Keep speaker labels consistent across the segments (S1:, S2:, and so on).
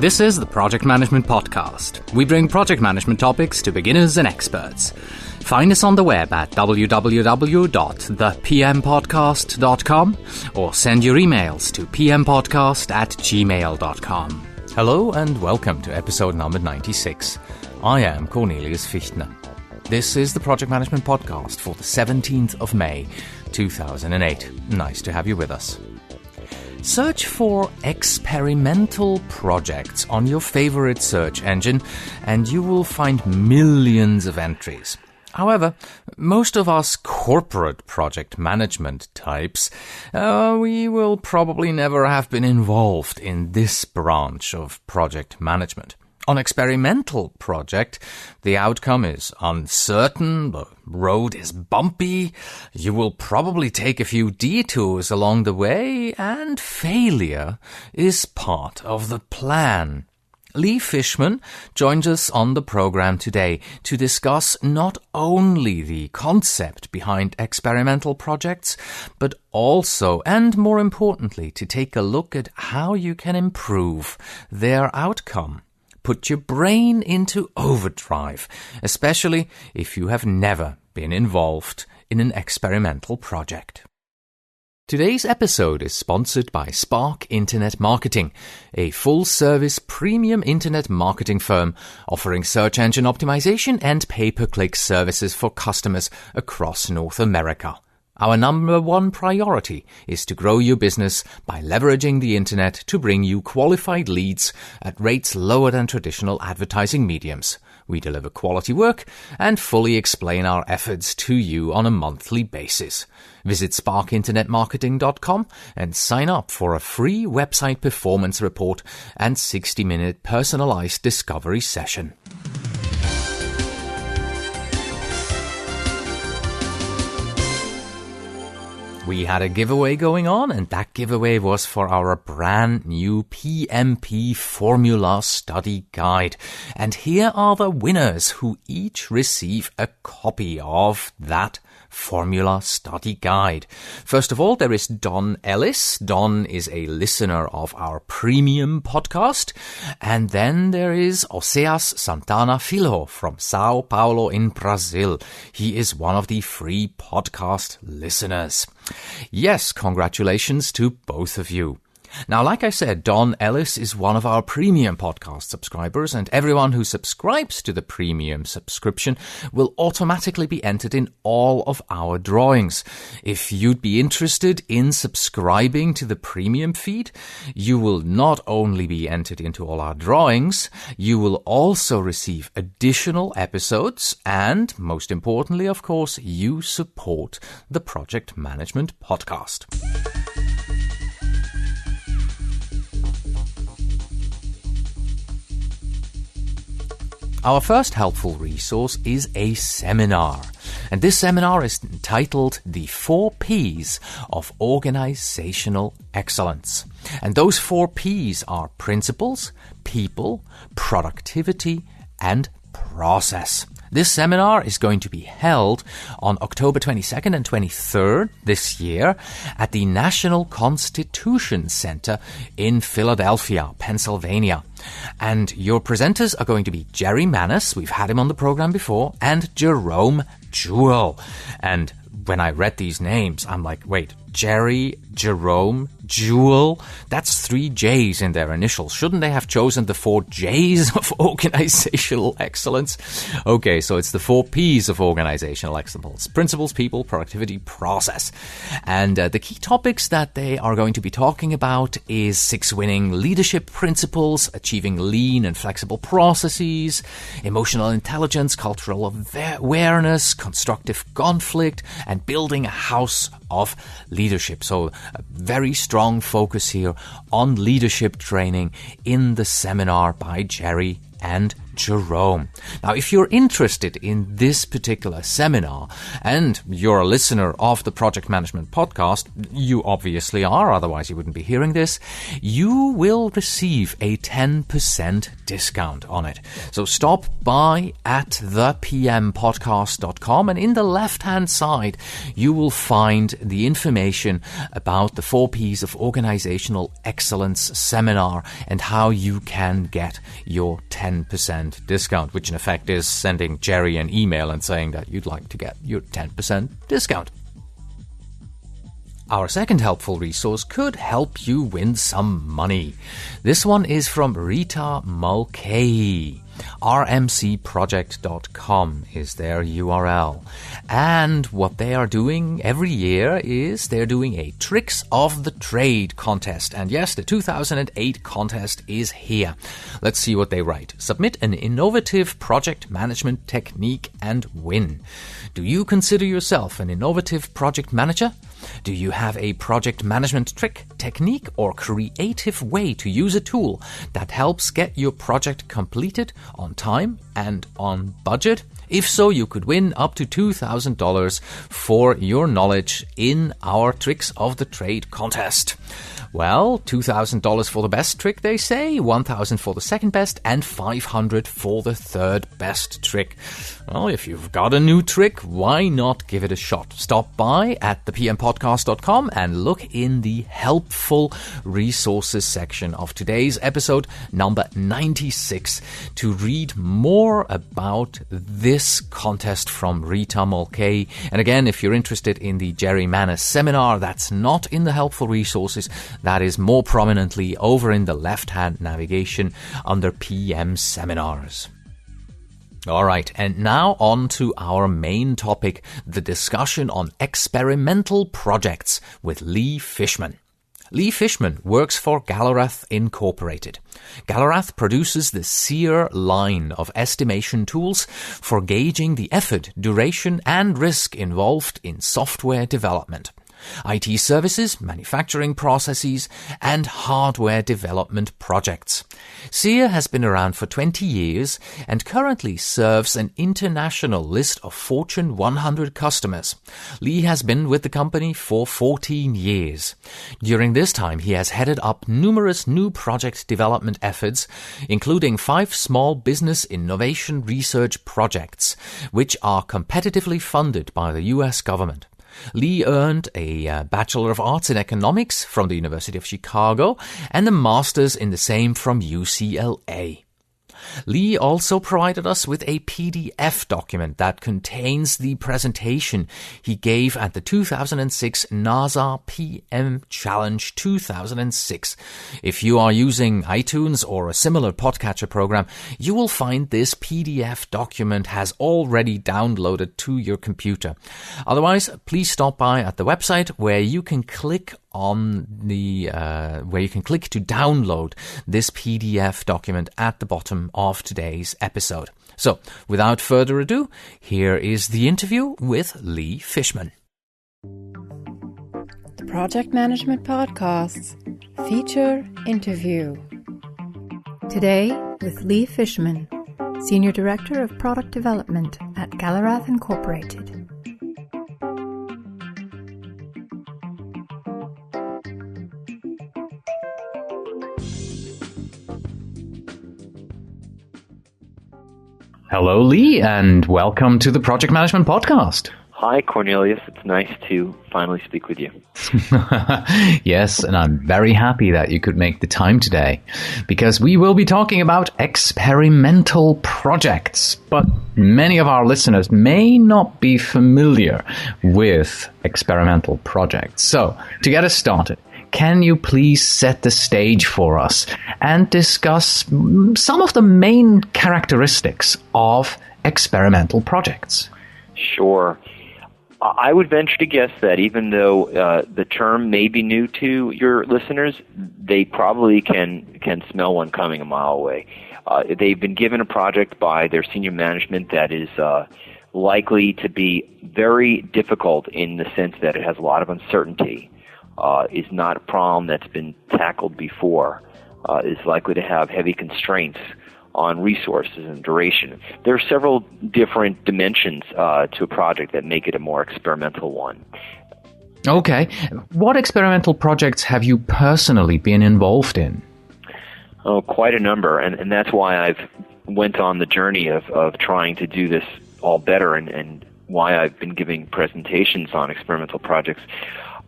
S1: This is the Project Management Podcast. We bring project management topics to beginners and experts. Find us on the web at www.thepmpodcast.com or send your emails to pmpodcast@gmail.com. Hello and welcome to episode number 96. I am Cornelius Fichtner. This is the Project Management Podcast for the 17th of May, 2008. Nice to have you with us. Search for experimental projects on your favorite search engine and you will find millions of entries. However, most of us corporate project management types, we will probably never have been involved in this branch of project management. On experimental project, the outcome is uncertain, the road is bumpy, you will probably take a few detours along the way, and failure is part of the plan. Lee Fishman joins us on the program today to discuss not only the concept behind experimental projects, but also, and more importantly, to take a look at how you can improve their outcome. Put your brain into overdrive, especially if you have never been involved in an experimental project. Today's episode is sponsored by Spark Internet Marketing, a full-service premium internet marketing firm offering search engine optimization and pay-per-click services for customers across North America. Our number one priority is to grow your business by leveraging the internet to bring you qualified leads at rates lower than traditional advertising mediums. We deliver quality work and fully explain our efforts to you on a monthly basis. Visit sparkinternetmarketing.com and sign up for a free website performance report and 60-minute personalized discovery session. We had a giveaway going on, and that giveaway was for our brand new PMP Formula Study Guide. And here are the winners who each receive a copy of that Formula Study Guide. First of all, there is Don Ellis. Don is a listener of our premium podcast. And then there is Oseas Santana Filho from Sao Paulo in Brazil. He is one of the free podcast listeners. Yes, congratulations to both of you. Now, like I said, Don Ellis is one of our premium podcast subscribers, and everyone who subscribes to the premium subscription will automatically be entered in all of our drawings. If you'd be interested in subscribing to the premium feed, you will not only be entered into all our drawings, you will also receive additional episodes, and most importantly, of course, you support the Project Management Podcast. Our first helpful resource is a seminar, and this seminar is entitled The 4 Ps of Organizational Excellence. And those 4 Ps are principles, people, productivity, and process. This seminar is going to be held on October 22nd and 23rd this year at the National Constitution Center in Philadelphia, Pennsylvania. And your presenters are going to be Jerry Manis, we've had him on the program before, and Jerome Jewell. And when I read these names, I'm like, wait, Jerry, Jerome, Jewell, that's 3 J's in their initials. Shouldn't they have chosen the 4 J's of organizational excellence? Okay, so it's the 4 P's of organizational excellence. Principles, people, productivity, process. And the key topics that they are going to be talking about is 6 winning leadership principles, achieving lean and flexible processes, emotional intelligence, cultural awareness, constructive conflict, and building a house of leadership. So a very strong focus here on leadership training in the seminar by Jerry and Jerome. Now, if you're interested in this particular seminar and you're a listener of the Project Management Podcast, you obviously are, otherwise you wouldn't be hearing this, you will receive a 10% discount on it. So stop by at thepmpodcast.com, and in the left-hand side, you will find the information about the 4 Ps of Organizational Excellence seminar and how you can get your 10% discount, which in effect is sending Jerry an email and saying that you'd like to get your 10% discount. Our second helpful resource could help you win some money. This one is from Rita Mulcahy. rmcproject.com is their URL. And what they are doing every year is they're doing a Tricks of the Trade contest. And yes, the 2008 contest is here. Let's see what they write. Submit an innovative project management technique and win. Do you consider yourself an innovative project manager? Do you have a project management trick, technique, or creative way to use a tool that helps get your project completed on time and on budget? If so, you could win up to $2,000 for your knowledge in our Tricks of the Trade contest. Well, $2,000 for the best trick, they say, $1,000 for the second best, and $500 for the third best trick. Well, if you've got a new trick, why not give it a shot? Stop by at thepmpodcast.com and look in the helpful resources section of today's episode, number 96, to read more about this contest from Rita Mulcahy. And again, if you're interested in the Jerry Manis seminar, that's not in the helpful resources. That is more prominently over in the left-hand navigation under PM Seminars. All right, and now on to our main topic, the discussion on experimental projects with Lee Fishman. Lee Fishman works for Galarath Incorporated. Galarath produces the SEER line of estimation tools for gauging the effort, duration, and risk involved in software development, IT services, manufacturing processes, and hardware development projects. SEER has been around for 20 years and currently serves an international list of Fortune 100 customers. Lee has been with the company for 14 years. During this time, he has headed up numerous new project development efforts, including 5 small business innovation research projects, which are competitively funded by the U.S. government. Lee earned a Bachelor of Arts in Economics from the University of Chicago and a Master's in the same from UCLA. Lee also provided us with a PDF document that contains the presentation he gave at the 2006 NASA PM Challenge 2006. If you are using iTunes or a similar podcatcher program, you will find this PDF document has already downloaded to your computer. Otherwise, please stop by at the website where you can click to download this PDF document at the bottom of today's episode. So, without further ado, here is the interview with Lee Fishman.
S2: The Project Management Podcast's feature interview. Today with Lee Fishman, Senior Director of Product Development at Galarath Incorporated.
S1: Hello, Lee, and welcome to the Project Management Podcast.
S3: Hi, Cornelius. It's nice to finally speak with you.
S1: Yes, and I'm very happy that you could make the time today, because we will be talking about experimental projects. But many of our listeners may not be familiar with experimental projects. So, to get us started, can you please set the stage for us and discuss some of the main characteristics of experimental projects?
S3: Sure. I would venture to guess that even though the term may be new to your listeners, they probably can smell one coming a mile away. They've been given a project by their senior management that is likely to be very difficult in the sense that it has a lot of uncertainty. Is not a problem that's been tackled before, is likely to have heavy constraints on resources and duration. There are several different dimensions to a project that make it a more experimental one.
S1: Okay. What experimental projects have you personally been involved in?
S3: Oh, quite a number, and that's why I've went on the journey of trying to do this all better, and why I've been giving presentations on experimental projects.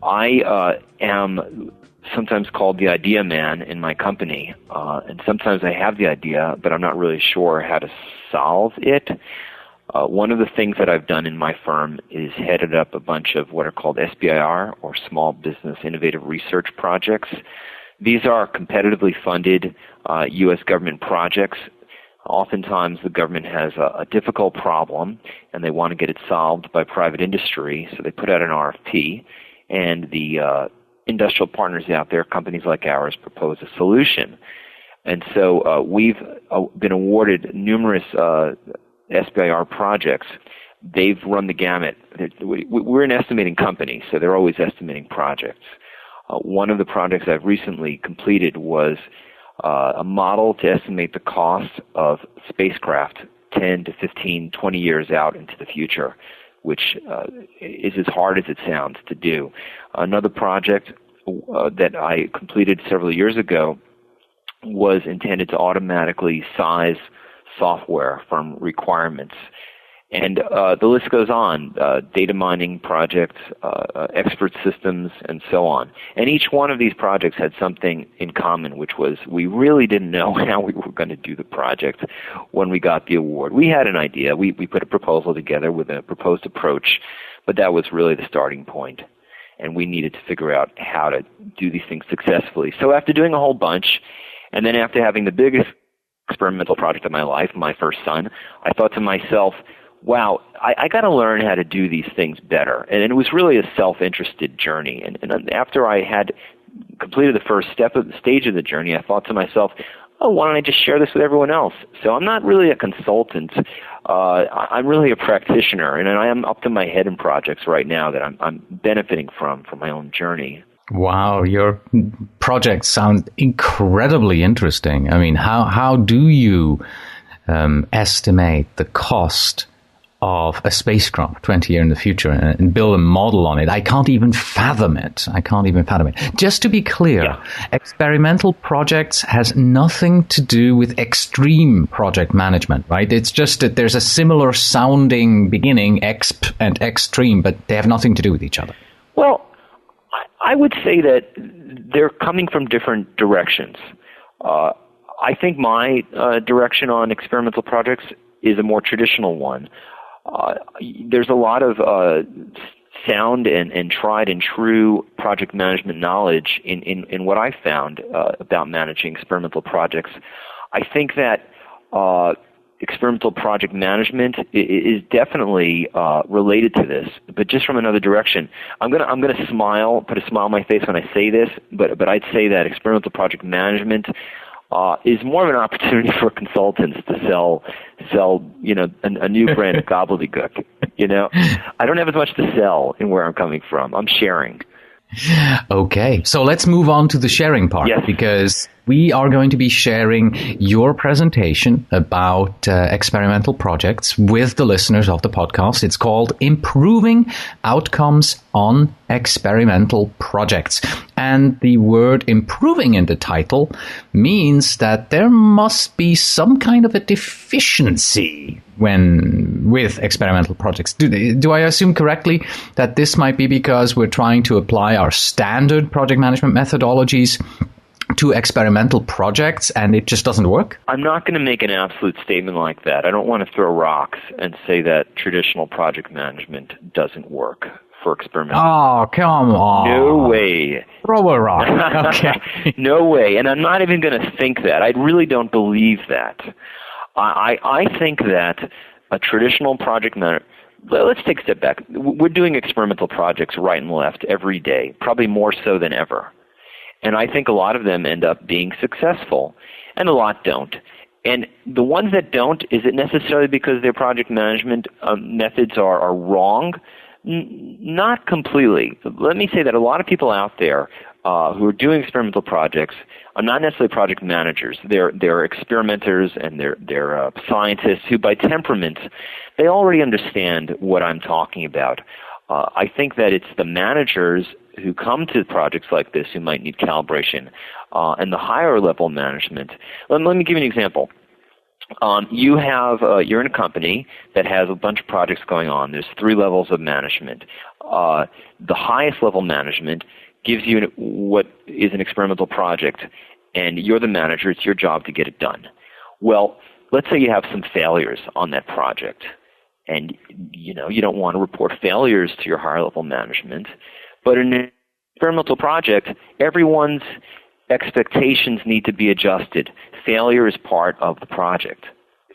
S3: I am sometimes called the idea man in my company, and sometimes I have the idea, but I'm not really sure how to solve it. One of the things that I've done in my firm is headed up a bunch of what are called SBIR, or Small Business Innovative Research Projects. These are competitively funded U.S. government projects. Oftentimes the government has a difficult problem, and they want to get it solved by private industry, so they put out an RFP, and the industrial partners out there, companies like ours, propose a solution. And so we've been awarded numerous SBIR projects. They've run the gamut. We're an estimating company, so they're always estimating projects. One of the projects I've recently completed was a model to estimate the cost of spacecraft 10 to 15, 20 years out into the future, which is as hard as it sounds to do. Another project that I completed several years ago was intended to automatically size software from requirements. And the list goes on, data mining projects, expert systems, and so on. And each one of these projects had something in common, which was we really didn't know how we were going to do the project when we got the award. We had an idea. We put a proposal together with a proposed approach, but that was really the starting point. And we needed to figure out how to do these things successfully. So after doing a whole bunch, and then after having the biggest experimental project of my life, my first son, I thought to myself, wow, I got to learn how to do these things better. And it was really a self-interested journey. And after I had completed the first stage of the journey, I thought to myself, oh, why don't I just share this with everyone else? So I'm not really a consultant. I'm really a practitioner, and I am up to my head in projects right now that I'm benefiting from my own journey.
S1: Wow, your projects sound incredibly interesting. I mean, how do you estimate the cost of a spacecraft 20 years in the future and build a model on it? I can't even fathom it. Just to be clear, experimental projects has nothing to do with extreme project management, right? It's just that there's a similar sounding beginning, exp and extreme, but they have nothing to do with each other.
S3: Well, I would say that they're coming from different directions. I think my direction on experimental projects is a more traditional one. There's a lot of sound and tried and true project management knowledge in what I found about managing experimental projects. I think that experimental project management is definitely related to this, but just from another direction. I'm gonna smile, put a smile on my face when I say this, but I'd say that experimental project management is more of an opportunity for consultants to sell a new brand of gobbledygook. I don't have as much to sell in where I'm coming from. I'm sharing.
S1: Okay, so let's move on to the sharing part,
S3: yes,
S1: because we are going to be sharing your presentation about experimental projects with the listeners of the podcast. It's called Improving Outcomes on Experimental Projects. And the word improving in the title means that there must be some kind of a deficiency with experimental projects. Do I assume correctly that this might be because we're trying to apply our standard project management methodologies to experimental projects and it just doesn't work? I'm
S3: not going to make an absolute statement like that. I don't want to throw rocks and say that traditional project management doesn't work for experimental.
S1: Oh, come on.
S3: No way.
S1: Throw a rock. Okay.
S3: No way. And I'm not even going to think that. I really don't believe that. I think that a traditional project manager, let's take a step back. We're doing experimental projects right and left every day, probably more so than ever. And I think a lot of them end up being successful, and a lot don't. And the ones that don't, is it necessarily because their project management methods are wrong? Not completely. Let me say that a lot of people out there who are doing experimental projects are not necessarily project managers. They're experimenters and they're scientists who, by temperament, they already understand what I'm talking about. I think that it's the managers who come to projects like this who might need calibration, and the higher level management. Let me give you an example. You're in a company that has a bunch of projects going on. There's 3 levels of management. The highest level management gives you what is an experimental project, and you're the manager. It's your job to get it done. Well, let's say you have some failures on that project, and you don't want to report failures to your higher level management. But in an experimental project, everyone's expectations need to be adjusted. Failure is part of the project.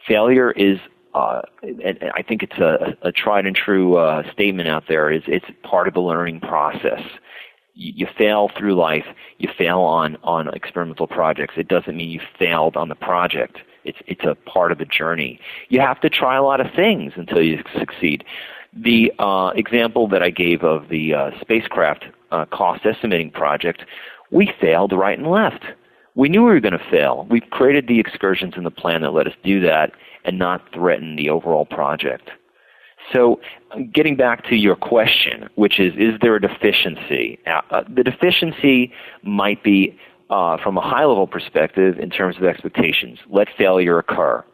S3: Failure is, and I think it's a tried and true statement out there, it's part of the learning process. You fail through life. You fail on experimental projects. It doesn't mean you failed on the project. It's a part of the journey. You have to try a lot of things until you succeed. The example that I gave of the spacecraft cost estimating project, we failed right and left. We knew we were going to fail. We created the excursions in the plan that let us do that and not threaten the overall project. So getting back to your question, which is there a deficiency? The deficiency might be from a high-level perspective in terms of expectations. Let failure occur.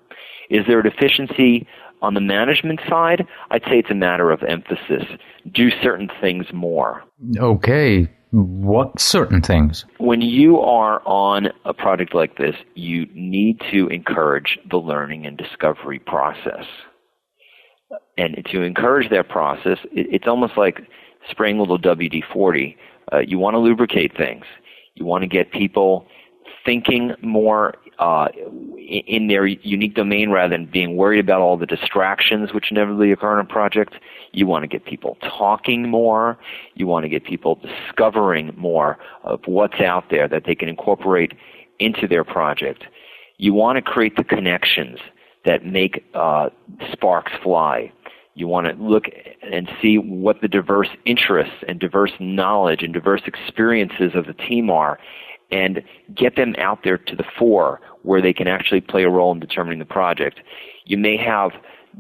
S3: Is there a deficiency on the management side? I'd say it's a matter of emphasis. Do certain things more.
S1: Okay. What certain things?
S3: When you are on a project like this, you need to encourage the learning and discovery process. And to encourage that process, it's almost like spraying a little WD-40. You want to lubricate things. You want to get people thinking more in their unique domain rather than being worried about all the distractions which inevitably occur in a project. You want to get people talking more. You want to get people discovering more of what's out there that they can incorporate into their project. You want to create the connections that make sparks fly. You want to look and see what the diverse interests and diverse knowledge and diverse experiences of the team are, and get them out there to the fore where they can actually play a role in determining the project. You may have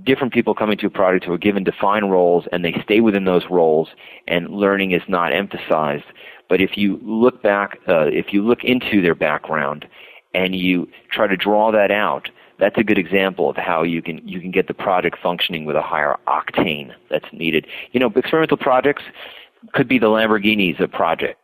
S3: different people coming to a project who are given defined roles, and they stay within those roles, and learning is not emphasized. But if you look back, if you look into their background and you try to draw that out, that's a good example of how you can get the project functioning with a higher octane that's needed. Experimental projects could be the Lamborghinis of project.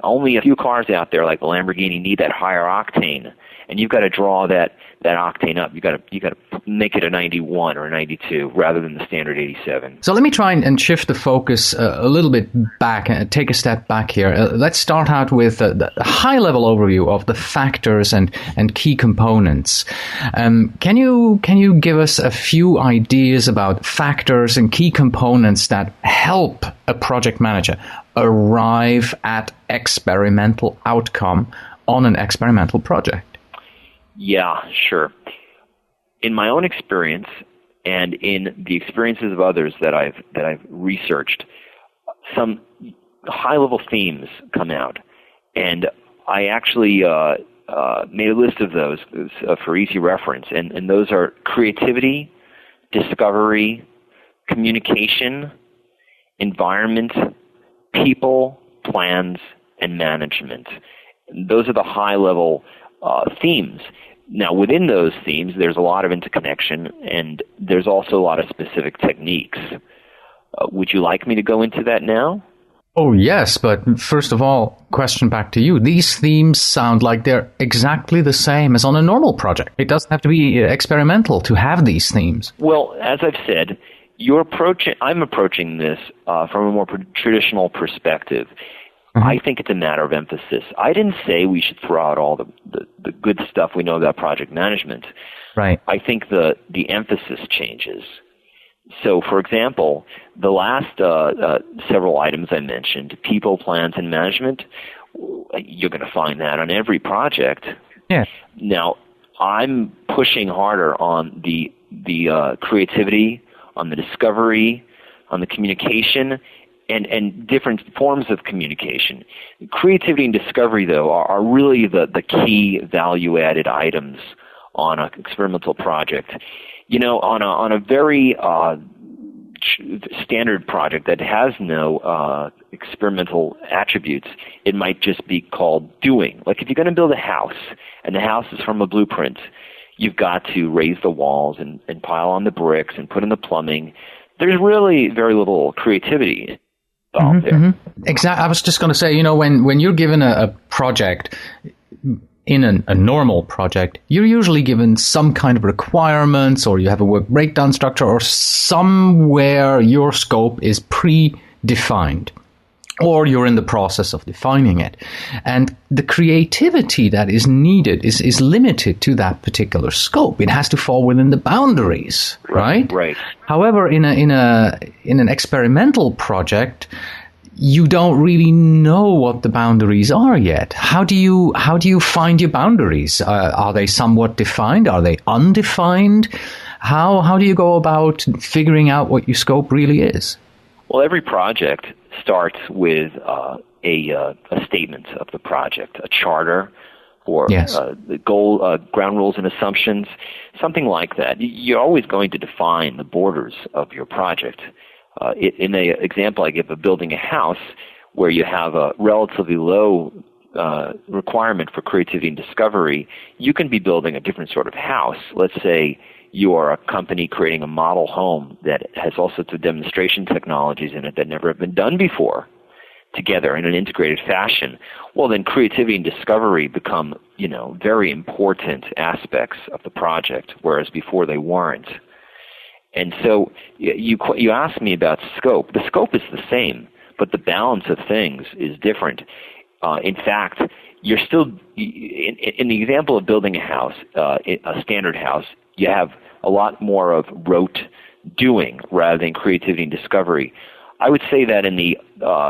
S3: Only a few cars out there like the Lamborghini need that higher octane, and you've got to draw that octane up. You got to make it a 91 or a 92 rather than the standard 87.
S1: So let me try and shift the focus a little bit back and take a step back here. Let's start out with the high-level overview of the factors and key components. Can you give us a few ideas about factors and key components that help a project manager arrive at experimental outcome on an experimental project?
S3: Yeah, sure. In my own experience and in the experiences of others that I've researched, some high-level themes come out, and I actually made a list of those for easy reference, and those are creativity, discovery, communication, environment, people, plans, and management. Those are the high-level themes. Now, within those themes, there's a lot of interconnection, and there's also a lot of specific techniques. Would you like me to go into that now?
S1: Oh, yes, but first of all, question back to you. These themes sound like they're exactly the same as on a normal project. It doesn't have to be experimental to have these themes.
S3: Well, as I've said, I'm approaching this from a more traditional perspective. Mm-hmm. I think it's a matter of emphasis. I didn't say we should throw out all the good stuff we know about project management.
S1: Right.
S3: I think the emphasis changes. So, for example, the last several items I mentioned, people, plans, and management, you're going to find that on every project.
S1: Yeah.
S3: Now, I'm pushing harder on the creativity, on the discovery, on the communication, and different forms of communication. Creativity and discovery, though, are really the key value-added items on an experimental project. On a very standard project that has no experimental attributes, it might just be called doing. Like if you're going to build a house, and the house is from a blueprint, you've got to raise the walls and pile on the bricks and put in the plumbing. There's really very little creativity involved there.
S1: Mm-hmm. Exactly. I was just going to say, when you're given a project, in a normal project, you're usually given some kind of requirements, or you have a work breakdown structure, or somewhere your scope is predefined, or you're in the process of defining it. And the creativity that is needed is limited to that particular scope. It has to fall within the boundaries, right?
S3: Right.
S1: However, in an experimental project, you don't really know what the boundaries are yet. How do you find your boundaries? Are they somewhat defined? Are they undefined? How do you go about figuring out what your scope really is?
S3: Well, every project starts with a statement of the project, a charter, or the goal, ground rules and assumptions, something like that. You're always going to define the borders of your project. In the example I give of building a house, where you have a relatively low requirement for creativity and discovery, you can be building a different sort of house. Let's say you are a company creating a model home that has all sorts of demonstration technologies in it that never have been done before together in an integrated fashion. Well, then creativity and discovery become, very important aspects of the project, whereas before they weren't. And so you asked me about scope. The scope is the same, but the balance of things is different. In fact, you're still, in the example of building a house, a standard house, you have a lot more of rote doing rather than creativity and discovery. I would say that in the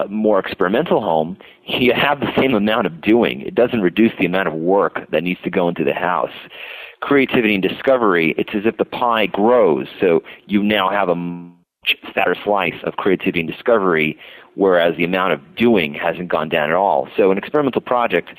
S3: more experimental home, you have the same amount of doing. It doesn't reduce the amount of work that needs to go into the house. Creativity and discovery, it's as if the pie grows, so you now have a much fatter slice of creativity and discovery, whereas the amount of doing hasn't gone down at all. So an experimental project,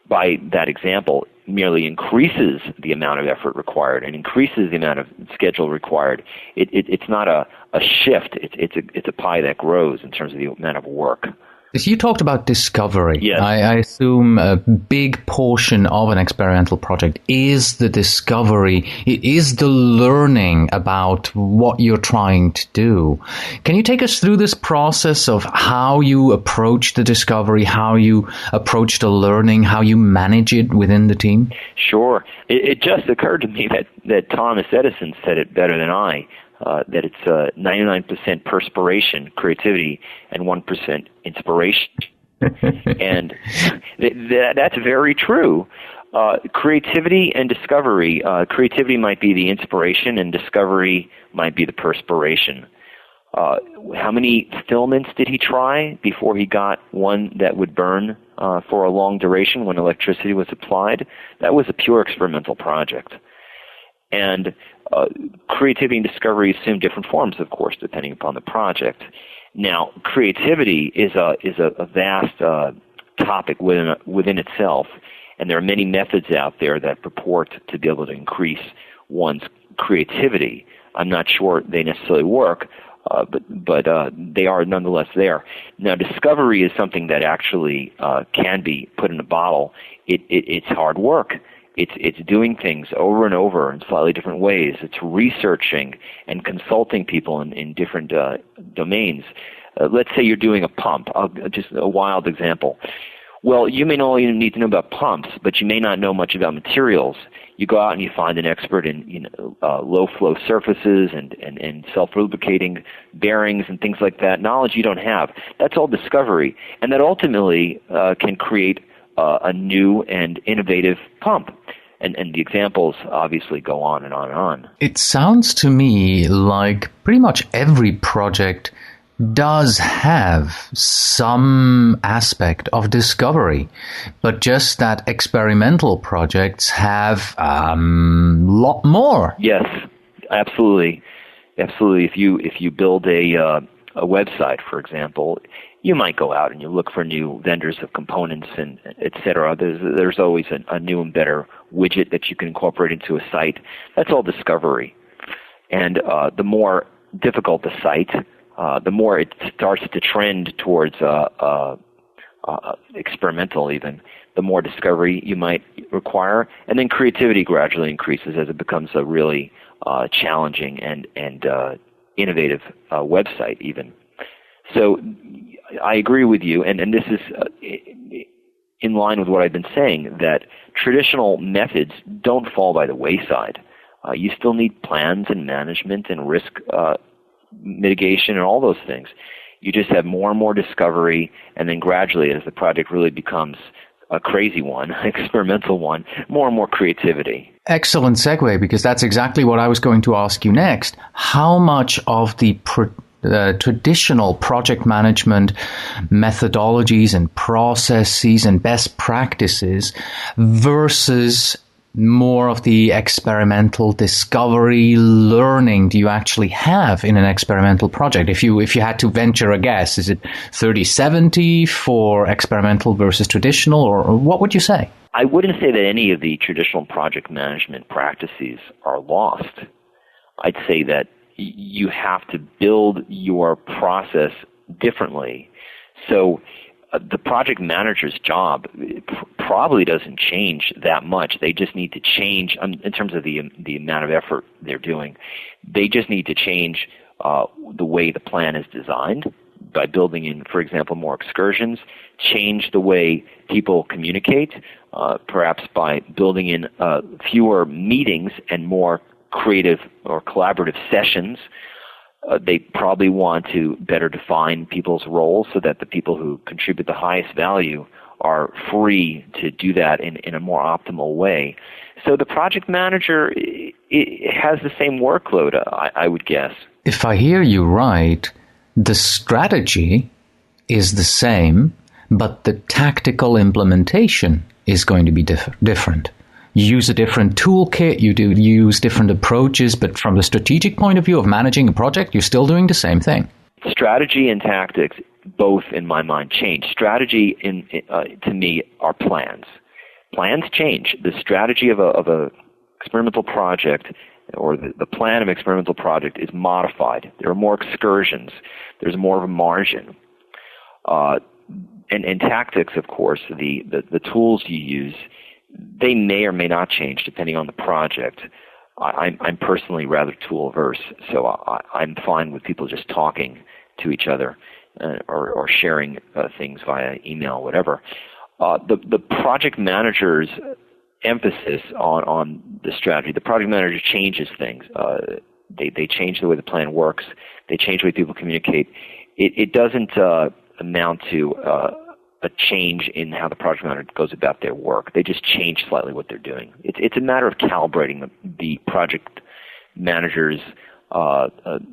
S3: by that example, merely increases the amount of effort required and increases the amount of schedule required. It's not a shift. It's a pie that grows in terms of the amount of work.
S1: You talked about discovery.
S3: Yes.
S1: I assume a big portion of an experimental project is the discovery. It is the learning about what you're trying to do. Can you take us through this process of how you approach the discovery, how you approach the learning, how you manage it within the team?
S3: Sure. It just occurred to me that Thomas Edison said it better than I. That it's 99% perspiration, creativity, and 1% inspiration. And that's very true. Creativity and discovery. Creativity might be the inspiration, and discovery might be the perspiration. How many filaments did he try before he got one that would burn for a long duration when electricity was applied? That was a pure experimental project. And creativity and discovery assume different forms, of course, depending upon the project. Now, creativity is a vast topic within itself, and there are many methods out there that purport to be able to increase one's creativity. I'm not sure they necessarily work, but they are nonetheless there. Now, discovery is something that actually can be put in a bottle. It's hard work. It's doing things over and over in slightly different ways. It's researching and consulting people in different domains. Let's say you're doing a pump. Just a wild example. Well, you may not even need to know about pumps, but you may not know much about materials. You go out and you find an expert in low-flow surfaces and self-lubricating bearings and things like that, knowledge you don't have. That's all discovery, and that ultimately can create a new and innovative pump. And the examples obviously go on and on and on.
S1: It sounds to me like pretty much every project does have some aspect of discovery, but just that experimental projects have a lot more.
S3: Yes, absolutely. Absolutely. If you build a a website, for example, you might go out and you look for new vendors of components and et cetera. There's always a new and better widget that you can incorporate into a site. That's all discovery. And the more difficult the site, the more it starts to trend towards experimental even, the more discovery you might require. And then creativity gradually increases as it becomes a really challenging and innovative website even. So I agree with you, and this is in line with what I've been saying, that traditional methods don't fall by the wayside. You still need plans and management and risk mitigation and all those things. You just have more and more discovery, and then gradually, as the project really becomes a crazy one, experimental one, more and more creativity.
S1: Excellent segue, because that's exactly what I was going to ask you next. How much of the traditional project management methodologies and processes and best practices versus more of the experimental discovery learning do you actually have in an experimental project? If you had to venture a guess, is it 30-70 for experimental versus traditional, or what would you say?
S3: I wouldn't say that any of the traditional project management practices are lost. I'd say that you have to build your process differently. So the project manager's job probably doesn't change that much. They just need to change, in terms of the amount of effort they're doing, they just need to change the way the plan is designed by building in, for example, more excursions, change the way people communicate, perhaps by building in fewer meetings and more creative or collaborative sessions. They probably want to better define people's roles so that the people who contribute the highest value are free to do that in a more optimal way. So the project manager has the same workload, I would guess. If I hear you right, the strategy is the same, but the tactical implementation is going to be different. You use a different toolkit, you use different approaches, but from the strategic point of view of managing a project, you're still doing the same thing. Strategy and tactics, both in my mind, change. Strategy, to me, are plans. Plans change. The strategy of a experimental project, or the plan of an experimental project, is modified. There are more excursions. There's more of a margin. And tactics, of course, the tools you use, they may or may not change depending on the project. I'm personally rather tool averse, so I'm fine with people just talking to each other or sharing things via email, whatever. The project manager's emphasis on the strategy, the project manager changes things. They change the way the plan works. They change the way people communicate. It doesn't amount to a change in how the project manager goes about their work. They just change slightly what they're doing. It's a matter of calibrating the project manager's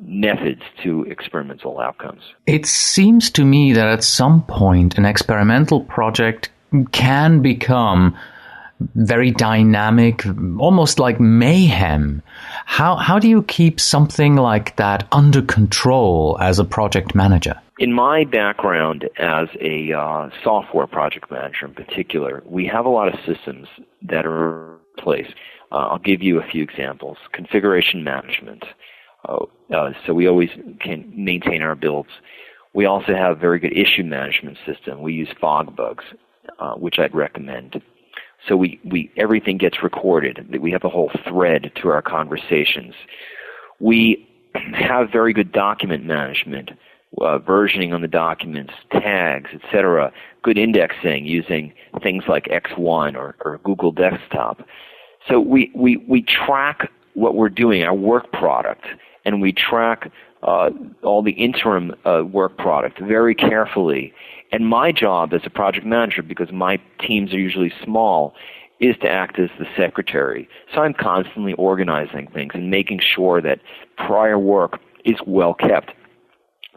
S3: methods to experimental outcomes. It seems to me that at some point an experimental project can become very dynamic, almost like mayhem. How do you keep something like that under control as a project manager? In my background as a software project manager in particular, we have a lot of systems that are in place. I'll give you a few examples. Configuration management. So we always can maintain our builds. We also have a very good issue management system. We use FogBugs, which I'd recommend. So we everything gets recorded. We have a whole thread to our conversations. We have very good document management, versioning on the documents, tags, etc. Good indexing using things like X1 or Google Desktop. So we track what we're doing, our work product, and we track all the interim work product very carefully. And my job as a project manager, because my teams are usually small, is to act as the secretary. So I'm constantly organizing things and making sure that prior work is well kept.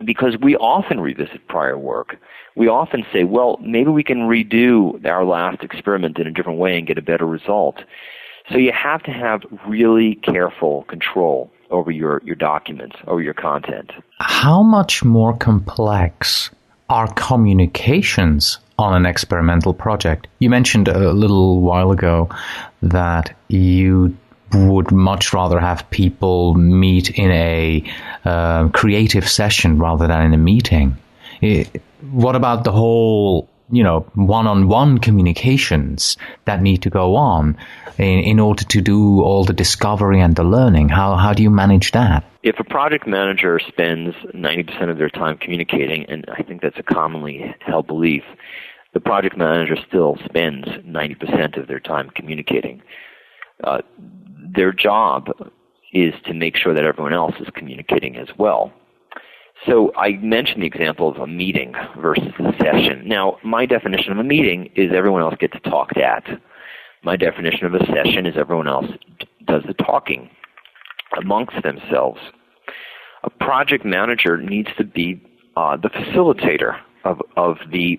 S3: Because we often revisit prior work. We often say, well, maybe we can redo our last experiment in a different way and get a better result. So you have to have really careful control over your documents, over your content.
S1: How much more complex are communications on an experimental project? You mentioned a little while ago that you would much rather have people meet in a creative session rather than in a meeting. What about the whole, one-on-one communications that need to go on in order to do all the discovery and the learning? How do you manage that?
S3: If a project manager spends 90% of their time communicating, and I think that's a commonly held belief, the project manager still spends 90% of their time communicating. Their job is to make sure that everyone else is communicating as well. So I mentioned the example of a meeting versus a session. Now, my definition of a meeting is everyone else gets talked at. My definition of a session is everyone else does the talking amongst themselves. A project manager needs to be the facilitator of the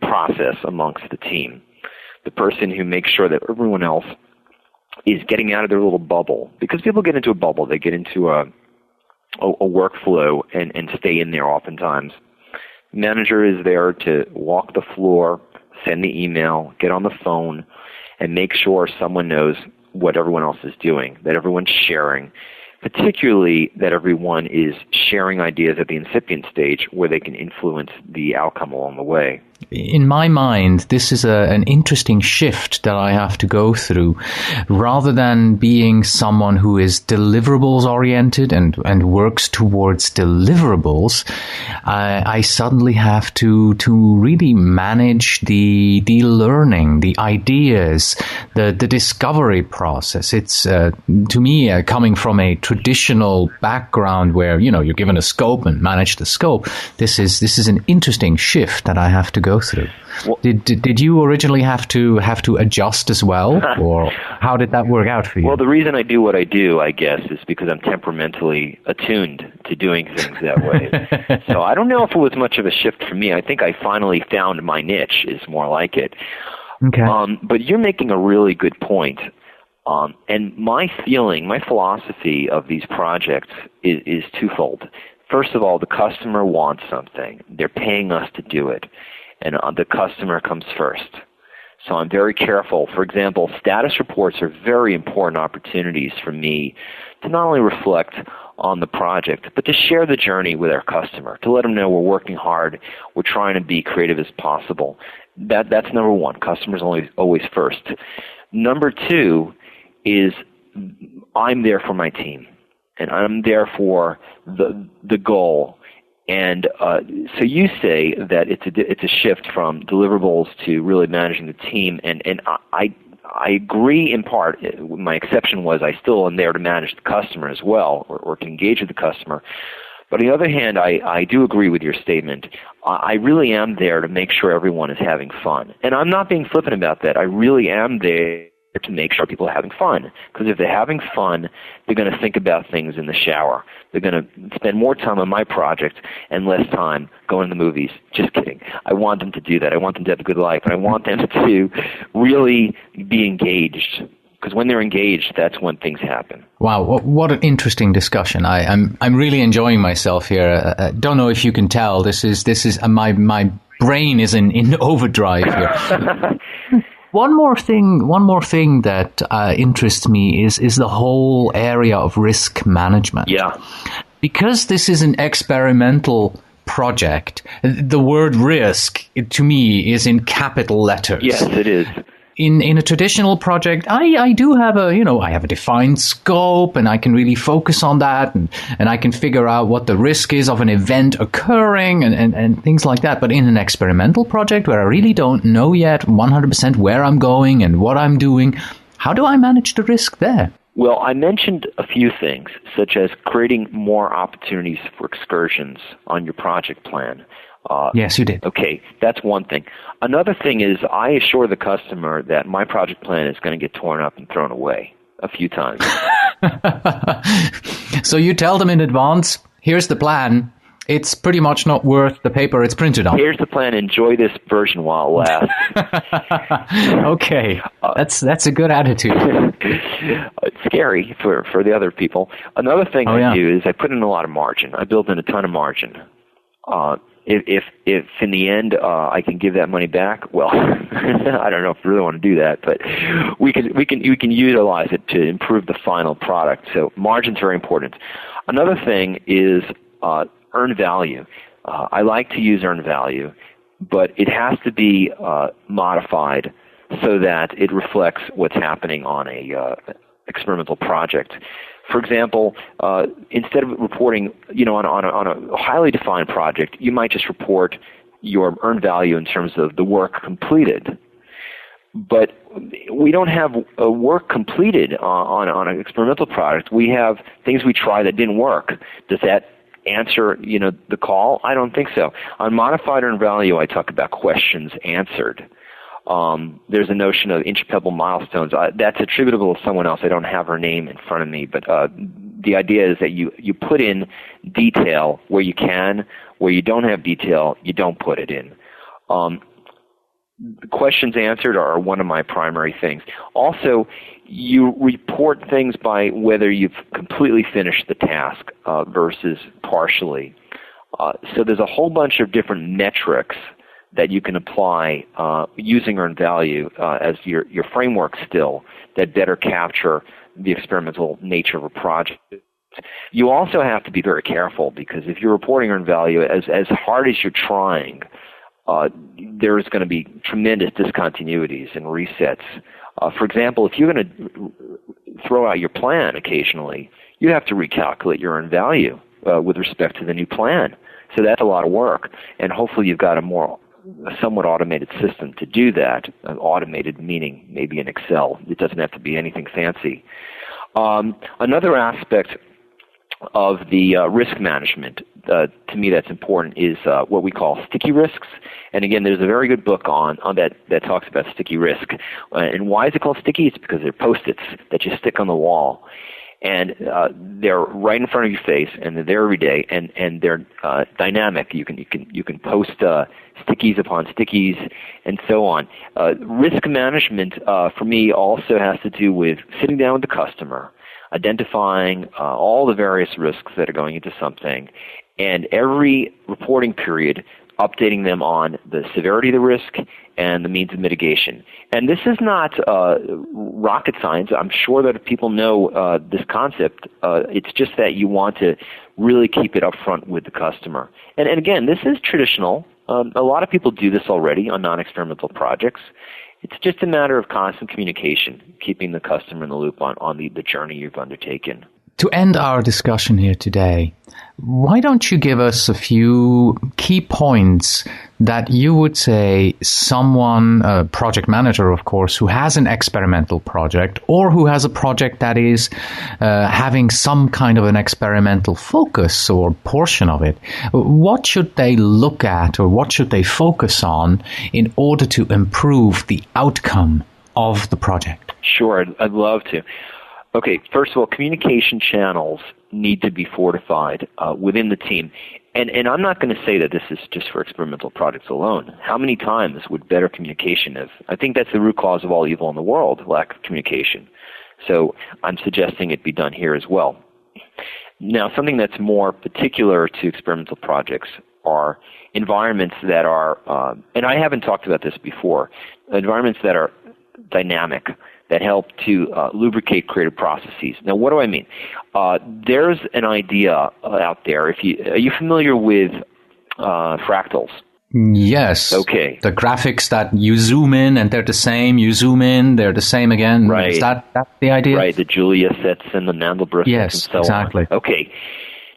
S3: process amongst the team, the person who makes sure that everyone else is getting out of their little bubble. Because people get into a bubble, they get into a workflow and stay in there oftentimes. The manager is there to walk the floor, send the email, get on the phone, and make sure someone knows what everyone else is doing, that everyone's sharing, particularly that everyone is sharing ideas at the incipient stage where they can influence the outcome along the way.
S1: In my mind, this is an interesting shift that I have to go through. Rather than being someone who is deliverables oriented and works towards deliverables, I suddenly have to really manage the learning, the ideas, the discovery process. It's to me coming from a traditional background where you're given a scope and manage the scope. This is an interesting shift that I have to go through. Well, did you originally have to adjust as well, or how did that work out for you?
S3: Well, the reason I do what I do, I guess, is because I'm temperamentally attuned to doing things that way. So I don't know if it was much of a shift for me. I think I finally found my niche, is more like it.
S1: Okay.
S3: But you're making a really good point. And my philosophy of these projects is twofold. First of all, the customer wants something. They're paying us to do it. And the customer comes first. So I'm very careful. For example, status reports are very important opportunities for me to not only reflect on the project, but to share the journey with our customer, to let them know we're working hard, we're trying to be creative as possible. That's number one. Customers always first. Number two is I'm there for my team, and I'm there for the goal. And so you say that it's a shift from deliverables to really managing the team, and I agree in part. My exception was I still am there to manage the customer as well, or to engage with the customer. But on the other hand, I do agree with your statement. I really am there to make sure everyone is having fun, and I'm not being flippant about that. I really am there to make sure people are having fun. Because if they're having fun, they're going to think about things in the shower. They're going to spend more time on my project and less time going to the movies. Just kidding. I want them to do that. I want them to have a good life. And I want them to really be engaged. Because when they're engaged, that's when things happen.
S1: Wow, what an interesting discussion! I'm really enjoying myself here. Don't know if you can tell. This is my brain is in overdrive here. One more thing that interests me is the whole area of risk management.
S3: Yeah.
S1: Because this is an experimental project, the word risk, to me, is in capital letters.
S3: Yes, it is.
S1: In a traditional project, I do have I have a defined scope, and I can really focus on that, and I can figure out what the risk is of an event occurring and things like that. But in an experimental project where I really don't know yet 100% where I'm going and what I'm doing, how do I manage the risk there?
S3: Well, I mentioned a few things, such as creating more opportunities for excursions on your project plan.
S1: Yes, you did.
S3: Okay, that's one thing. Another thing is I assure the customer that my project plan is going to get torn up and thrown away a few times.
S1: So you tell them in advance, here's the plan. It's pretty much not worth the paper it's printed on.
S3: Here's the plan. Enjoy this version while it lasts.
S1: Okay, that's a good attitude.
S3: It's scary for the other people. Another thing I do is I put in a lot of margin. I build in a ton of margin. If in the end I can give that money back, well, I don't know if I really want to do that, but we can utilize it to improve the final product. So margin's very important. Another thing is earned value. I like to use earned value, but it has to be modified so that it reflects what's happening on a experimental project. For example, instead of reporting, on a highly defined project, you might just report your earned value in terms of the work completed. But we don't have work completed on an experimental product. We have things we tried that didn't work. Does that answer, the call? I don't think so. On modified earned value, I talk about questions answered. There's a notion of inch-pebble milestones. That's attributable to someone else. I don't have her name in front of me, but the idea is that you put in detail where you can. Where you don't have detail, you don't put it in. Questions answered are one of my primary things. Also, you report things by whether you've completely finished the task versus partially. So there's a whole bunch of different metrics that you can apply using earned value as your framework still that better capture the experimental nature of a project. You also have to be very careful because if you're reporting earned value, as hard as you're trying, there's going to be tremendous discontinuities and resets. For example, if you're going to throw out your plan occasionally, you have to recalculate your earned value with respect to the new plan. So that's a lot of work, and hopefully you've got a somewhat automated system to do that. Automated meaning maybe in Excel. It doesn't have to be anything fancy. Another aspect of the risk management, to me that's important, is what we call sticky risks. And again, there's a very good book on that talks about sticky risk. And why is it called sticky? It's because they're Post-its that you stick on the wall. And they're right in front of your face, and they're there every day, and they're dynamic. You can post stickies upon stickies, and so on. Risk management for me also has to do with sitting down with the customer, identifying all the various risks that are going into something, and every reporting period updating them on the severity of the risk and the means of mitigation. And this is not rocket science. I'm sure that if people know this concept, it's just that you want to really keep it up front with the customer. And again, this is traditional. A lot of people do this already on non-experimental projects. It's just a matter of constant communication, keeping the customer in the loop on the journey you've undertaken.
S1: To end our discussion here today, why don't you give us a few key points that you would say someone, a project manager, of course, who has an experimental project or who has a project that is having some kind of an experimental focus or portion of it, what should they look at or what should they focus on in order to improve the outcome of the project?
S3: Sure, I'd love to. Okay, first of all, communication channels need to be fortified within the team. And I'm not going to say that this is just for experimental projects alone. How many times would better communication have? I think that's the root cause of all evil in the world, lack of communication. So I'm suggesting it be done here as well. Now, something that's more particular to experimental projects are environments that are, and I haven't talked about this before, environments that are dynamic, that help to lubricate creative processes. Now, what do I mean? There's an idea out there. Are you familiar with fractals?
S1: Yes.
S3: Okay.
S1: The graphics that you zoom in and they're the same, you zoom in, they're the same again.
S3: Right.
S1: Is that the idea?
S3: Right, the Julia sets and the Mandelbrot
S1: yes,
S3: sets and so
S1: exactly.
S3: on. Okay.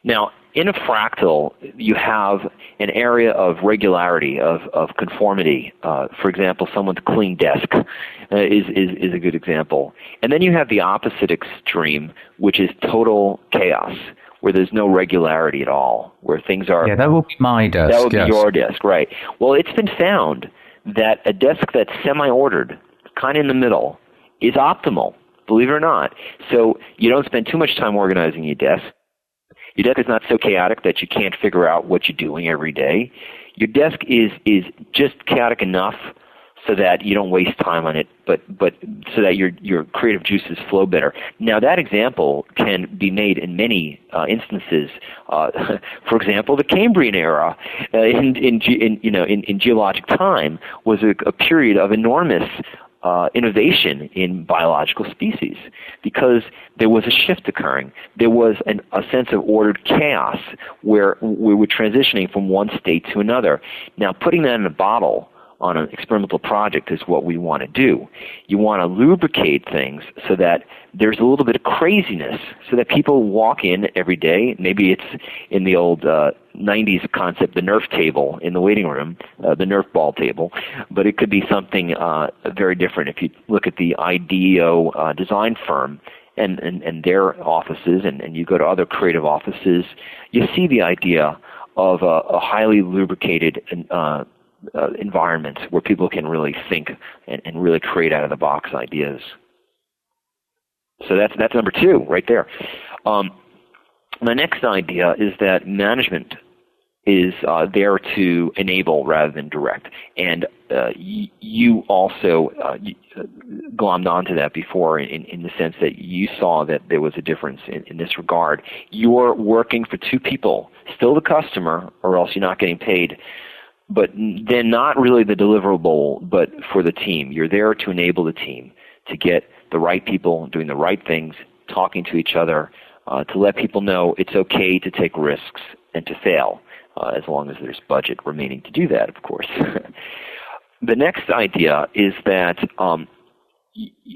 S3: Now, in a fractal, you have an area of regularity, of conformity. For example, someone's clean desk is a good example. And then you have the opposite extreme, which is total chaos, where there's no regularity at all, where things are...
S1: Yeah, that would be my desk.
S3: That would be your desk, right. Well, it's been found that a desk that's semi-ordered, kind of in the middle, is optimal, believe it or not. So you don't spend too much time organizing your desk. Your desk is not so chaotic that you can't figure out what you're doing every day. Your desk is just chaotic enough so that you don't waste time on it, but so that your creative juices flow better. Now, that example can be made in many instances. For example, the Cambrian era in geologic time was a period of enormous innovation in biological species, because there was a shift occurring. There was a sense of ordered chaos where we were transitioning from one state to another. Now, putting that in a bottle on an experimental project is what we want to do. You want to lubricate things so that there's a little bit of craziness, so that people walk in every day. Maybe it's in the old 90s concept, the Nerf table in the waiting room, the Nerf ball table, but it could be something very different. If you look at the IDEO design firm and their offices, and you go to other creative offices, you see the idea of a highly lubricated environment where people can really think and really create out-of-the-box ideas. So that's number 2 right there. The next idea is that management is there to enable rather than direct. And you also glommed onto that before in the sense that you saw that there was a difference in this regard. You're working for 2 people, still the customer, or else you're not getting paid, but then not really the deliverable, but for the team. You're there to enable the team to get the right people doing the right things, talking to each other, to let people know it's okay to take risks and to fail, as long as there's budget remaining to do that, of course. The next idea is that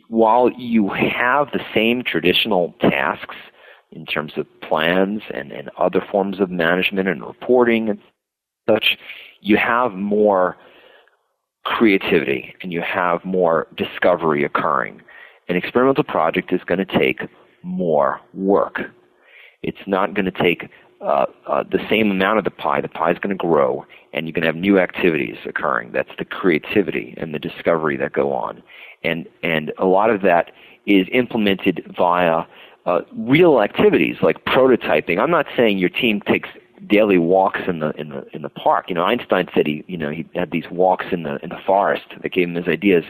S3: while you have the same traditional tasks in terms of plans and other forms of management and reporting and such, you have more creativity and you have more discovery occurring. An experimental project is going to take more work. It's not going to take the same amount of the pie. The pie is going to grow, and you're going to have new activities occurring. That's the creativity and the discovery that go on. And a lot of that is implemented via real activities like prototyping. I'm not saying your team takes daily walks in the park. Einstein said he had these walks in the forest that gave him his ideas.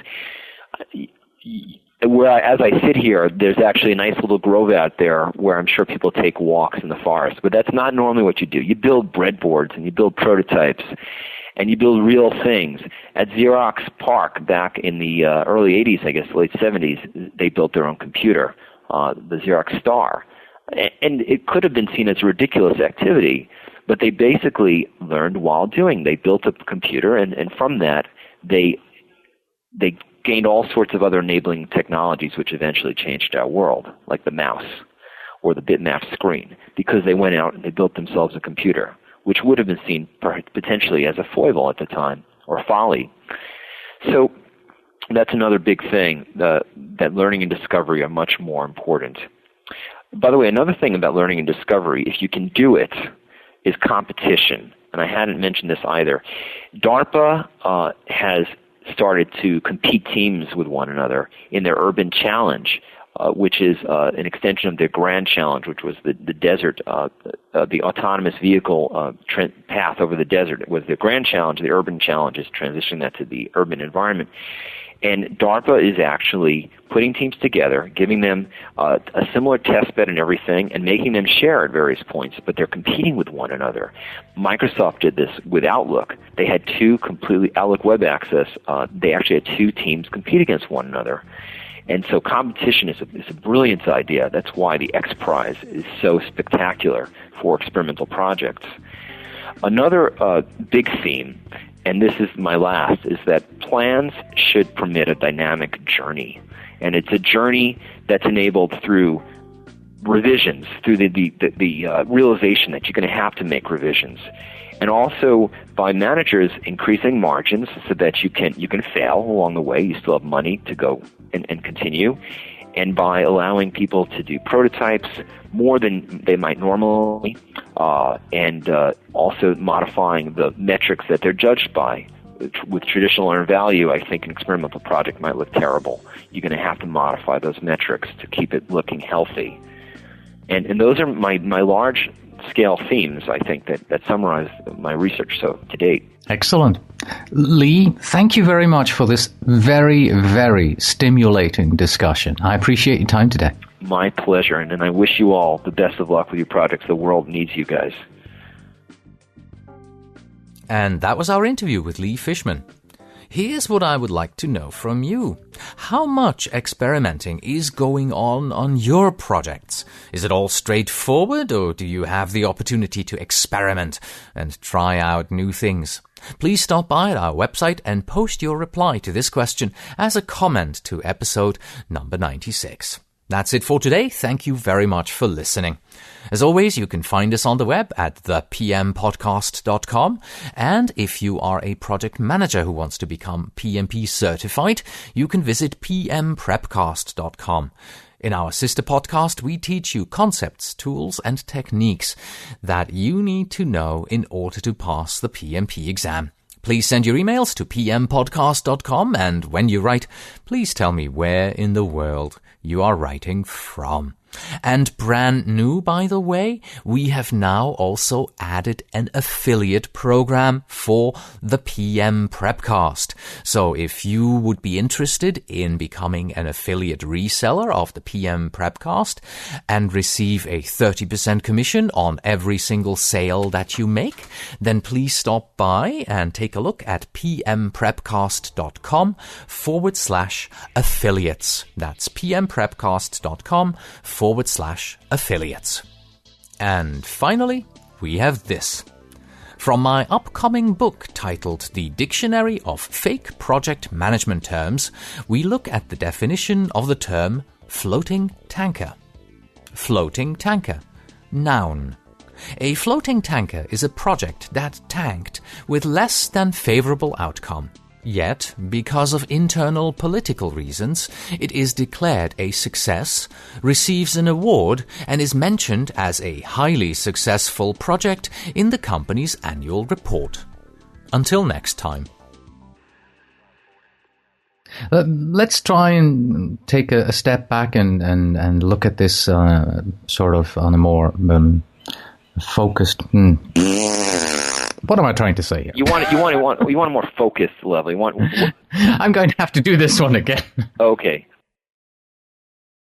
S3: As I sit here, there's actually a nice little grove out there where I'm sure people take walks in the forest, but that's not normally what you do. You build breadboards and you build prototypes and you build real things. At Xerox PARC back in the early 80s, I guess late 70s, they built their own computer, the Xerox Star. And it could have been seen as a ridiculous activity, but they basically learned while doing. They built a computer, and from that, they gained all sorts of other enabling technologies which eventually changed our world, like the mouse or the bitmap screen, because they went out and they built themselves a computer, which would have been seen potentially as a foible at the time, or folly. So that's another big thing, that learning and discovery are much more important. By the way, another thing about learning and discovery, if you can do it, is competition. And I hadn't mentioned this either. DARPA has started to compete teams with one another in their Urban Challenge, which is an extension of their Grand Challenge, which was the desert, the autonomous vehicle path over the desert. It was the Grand Challenge. The Urban Challenge is transitioning that to the urban environment. And DARPA is actually putting teams together, giving them a similar test bed and everything, and making them share at various points, but they're competing with one another. Microsoft did this with Outlook. They had 2 completely Outlook Web Access. They actually had 2 teams compete against one another. And so competition is a brilliant idea. That's why the X Prize is so spectacular for experimental projects. Another big theme, and this is my last, is that plans should permit a dynamic journey. And it's a journey that's enabled through revisions, through the realization that you're going to have to make revisions. And also by managers increasing margins so that you can fail along the way. You still have money to go and continue. And by allowing people to do prototypes more than they might normally, and also modifying the metrics that they're judged by. With traditional earned value, I think an experimental project might look terrible. You're going to have to modify those metrics to keep it looking healthy. And those are my large-scale themes, I think, that summarize my research to date.
S1: Excellent. Lee, thank you very much for this very, very stimulating discussion. I appreciate your time today.
S3: My pleasure, and I wish you all the best of luck with your projects. The world needs you guys.
S1: And that was our interview with Lee Fishman. Here's what I would like to know from you. How much experimenting is going on your projects? Is it all straightforward, or do you have the opportunity to experiment and try out new things? Please stop by at our website and post your reply to this question as a comment to episode number 96. That's it for today. Thank you very much for listening. As always, you can find us on the web at thepmpodcast.com. And if you are a project manager who wants to become PMP certified, you can visit pmprepcast.com. In our sister podcast, we teach you concepts, tools, and techniques that you need to know in order to pass the PMP exam. Please send your emails to pmpodcast.com, and when you write, please tell me where in the world you are writing from. And brand new, by the way, we have now also added an affiliate program for the PM Prepcast. So if you would be interested in becoming an affiliate reseller of the PM Prepcast and receive a 30% commission on every single sale that you make, then please stop by and take a look at pmprepcast.com/affiliates. That's pmprepcast.com/affiliates. And finally, we have this. From my upcoming book titled The Dictionary of Fake Project Management Terms, we look at the definition of the term floating tanker. Floating tanker. Noun. A floating tanker is a project that tanked with less than favorable outcome. Yet, because of internal political reasons, it is declared a success, receives an award, and is mentioned as a highly successful project in the company's annual report. Until next time. Let's try and take a step back and look at this sort of on a more focused... What am I trying to say here?
S3: You want a more focused level. I'm
S1: going to have to do this one again.
S3: Okay.